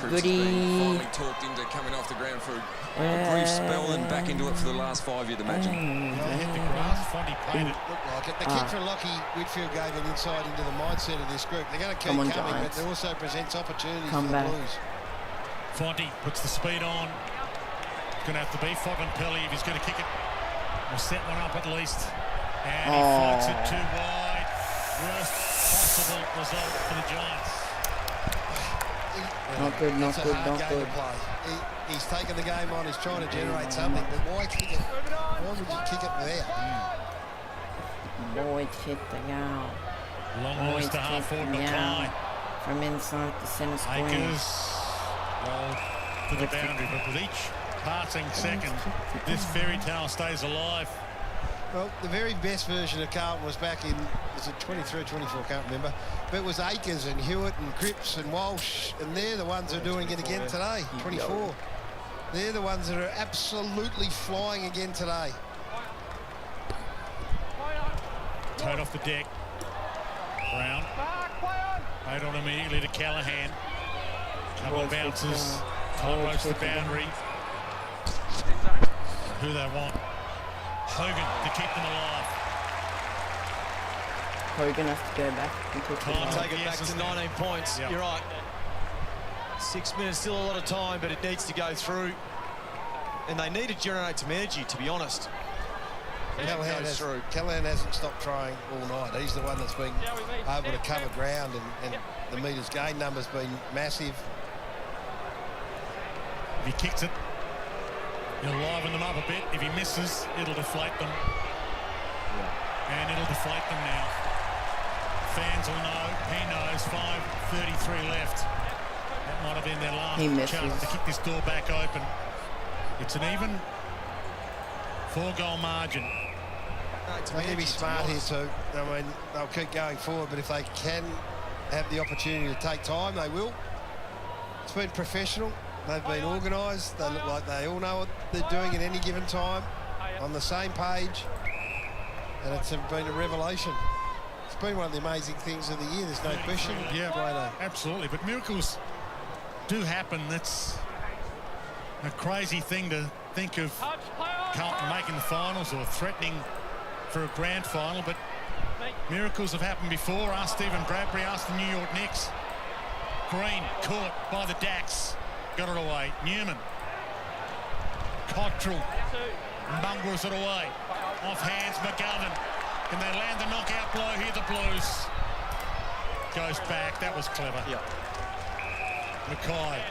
Goody. Finally talked into coming off the ground for a brief spell and back into it for the last 5, you'd imagine. Well, hit the grass. Fonty paid it. Looked like it. The kick from Lockie Whitfield gave an insight into the mindset of this group. They're going to keep coming, but it also presents opportunities for the Blues. Fonty puts the speed on. It's going to have to be Fognapelli if he's going to kick it. We'll set one up at least. And he floats it too wide. Worst possible result for the Giants. Not good, not good, not good. He's taken the game on, he's trying to generate something, but why kick it? Why would you kick it there? Boyd hit the goal. Long loss to half forward Mackay. From inside the centre square. Akers rolled to the boundary, but with each passing second, this fairy tale stays alive. Well, the very best version of Carlton was back in, was it 23 or 24, can't remember. But it was Akers and Hewitt and Cripps and Walsh, and they're the ones who are doing it again today, 24. They're the ones that are absolutely flying again today. Toad off the deck. Brown. Paid on immediately to Callahan. Couple of bounces. Time ropes the boundary. Who they want. Hogan to keep them alive. Hogan has to go back and take it back to 19 points. Yep. You're right. 6 minutes, still a lot of time, but it needs to go through. And they need to generate some energy, to be honest. Callahan hasn't stopped trying all night. He's the one that's been able to cover ground, and the metres gain number's been massive. If he kicks it, he'll liven them up a bit. If he misses, it'll deflate them. And it'll deflate them now. Fans will know, he knows, 5:33 left. That might have been their last chance to kick this door back open. It's an even 4-goal margin. They need to be smart here too. I mean, they'll keep going forward, but if they can have the opportunity to take time, they will. It's been professional. They've been organised. They look like they all know what they're doing at any given time, on the same page, and it's been a revelation. It's been one of the amazing things of the year, there's no question. Yeah, absolutely. But miracles do happen. That's a crazy thing to think of Carlton making the finals or threatening for a grand final, but miracles have happened before. Ask Stephen Bradbury, ask the New York Knicks. Green caught by the Dax. Got it away. Newman. Cottrell. Mongrels it away. Off hands, McGovern. Can they land the knockout blow here, the Blues? Goes back. That was clever. Yep. Mackay.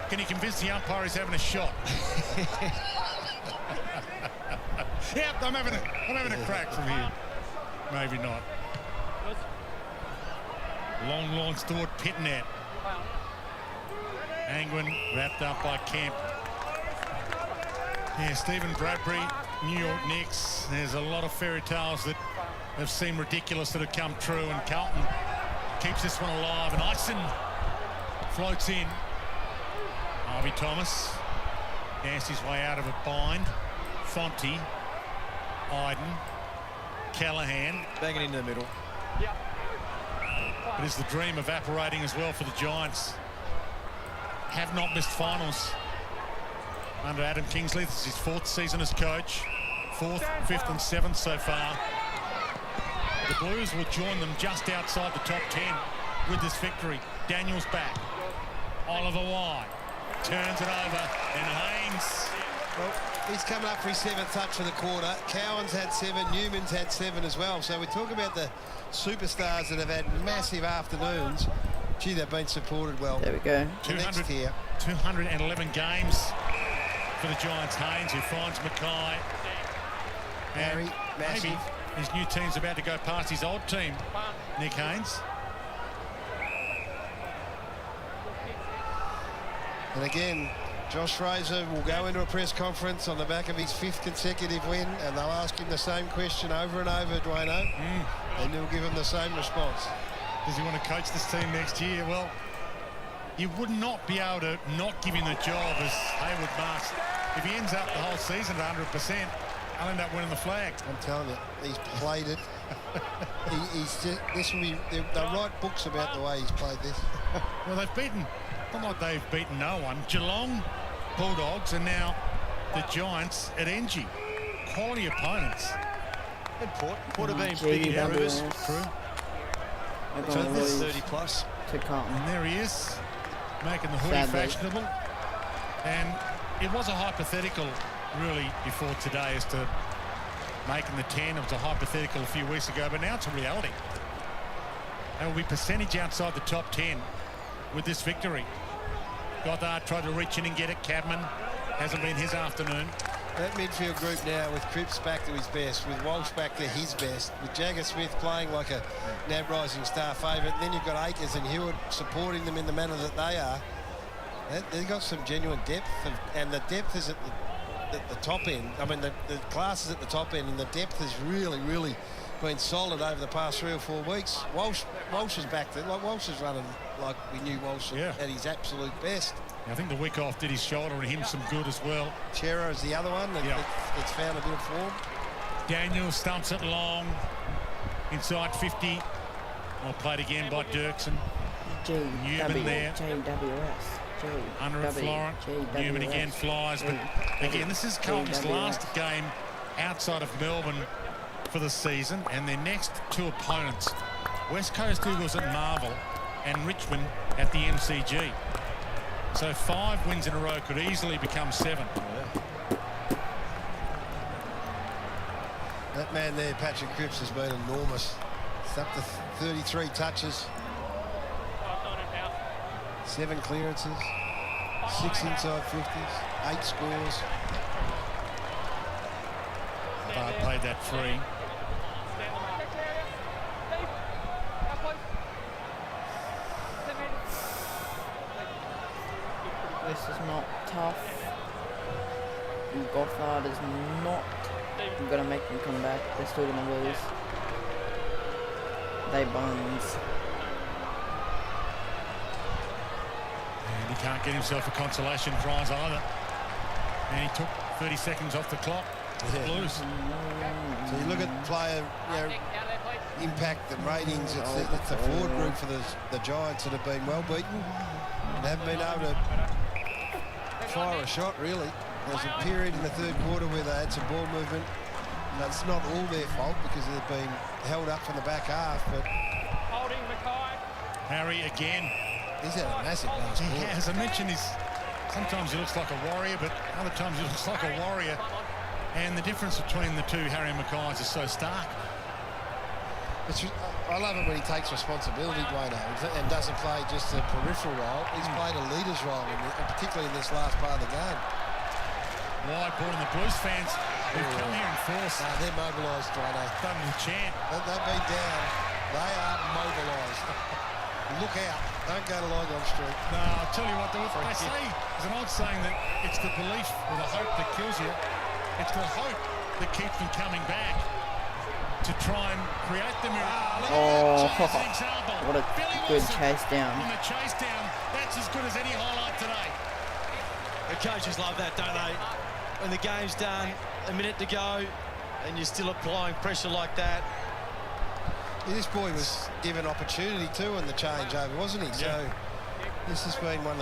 Can he convince the umpire he's having a shot? Yep, I'm having a crack from here. Maybe not. Long launch toward Pitnet. Angwin wrapped up by Kemp. Yeah, Stephen Bradbury, New York Knicks. There's a lot of fairy tales that have seemed ridiculous that have come true, and Carlton keeps this one alive. And Ison floats in. Harvey Thomas danced his way out of a bind. Fonty, Iden, Callahan. Banging into the middle. It is the dream evaporating as well for the Giants. Have not missed finals under Adam Kingsley. This is his 4th season as coach. 4th, 5th and 7th so far. The Blues will join them just outside the top 10 with this victory. Daniels back. Oliver Wye turns it over, and Haynes. Well, he's coming up for his 7th touch for the quarter. Cowan's had 7, Newman's had 7 as well. So we talk about the superstars that have had massive afternoons. Gee, they've been supported well. There we go. 211 games for the Giants. Haynes, who finds Mackay. Harry, massive. His new team's about to go past his old team, Nick Haynes. And again, Josh Fraser will go into a press conference on the back of his 5th consecutive win, and they'll ask him the same question over and over, Dwayno, and he'll give him the same response. Does he want to coach this team next year? Well, you would not be able to not give him the job, as Hayward marks. If he ends up the whole season at 100%, I'll end up winning the flag. I'm telling you, he's played it. He's just, this will be, they'll write books about the way he's played this. Well, they've beaten Not like they've beaten no one. Geelong, Bulldogs, and now the Giants at NG. Quality opponents. And Port have been big errors. GWS. True. They're So going to this lose 30 plus. to Carlton. And there he is, making the hoodie Sadly. fashionable. And it was a hypothetical, really, before today as to making the 10. It was a hypothetical a few weeks ago, but now it's a reality. There will be percentage outside the top 10 with this victory. Goddard tried to reach in and get it. Cadman hasn't been his afternoon. That midfield group now with Cripps back to his best, with Walsh back to his best, with Jagger Smith playing like a NAB Rising Star favourite, and then you've got Akers and Hewitt supporting them in the manner that they are. They've got some genuine depth, and the depth is at the top end. I mean, the class is at the top end, and the depth has really, really been solid over the past 3 or 4 weeks. Walsh is back to, like, Walsh is running like we knew Walsh at his absolute best. I think the week off did his shoulder and him some good as well. Chera is the other one that's found a bit of form. Daniel stumps it long, inside 50. Well played again by Dirksen. Newman there. GWS. Under it, Florent. Newman again flies. But again, this is Carlton's last game outside of Melbourne for the season. And their next 2 opponents, West Coast Eagles at Marvel and Richmond at the MCG. So 5 wins in a row could easily become 7. That man there, Patrick Cripps, has been enormous. It's up to 33 touches, 7 clearances, 6 inside 50s, 8 scores. Bard played that free. This is not tough. Gothard is not going to make them come back. They're still going to lose. They bones. And he can't get himself a consolation prize either. And he took 30 seconds off the clock. Blues. So you look at player impact and ratings. It's the forward group for the Giants that have been well beaten and haven't been able to fire a shot, really. There's a period in the 3rd quarter where they had some ball movement. That's not all their fault because they've been held up from the back half, but Harry again. he's had a massive last He quarter. has. I mentioned sometimes he looks like a warrior, but other times he looks like a warrior. And the difference between the 2 Harry Mackay's is so stark. I love it when he takes responsibility, Dwayne, and doesn't play just a peripheral role. He's played a leader's role, particularly in this last part of the game. Wide ball, and the Blues fans who've come here in force. They're mobilised, Dwayne. Starting to chant. They've been down. They are mobilised. Look out. Don't go to Lygon Street. No, I'll tell you what, they say, there's an old saying that it's the belief or the hope that kills you. It's the hope that keeps them coming back to try and create the miracle. Oh, Example. what a Billy good Wilson chase down. in the chase down. That's as good as any highlight today. The coaches love that, don't they? When the game's done, a minute to go, and you're still applying pressure like that. This boy was given opportunity too in the changeover, wasn't he? Yeah. So this has been one of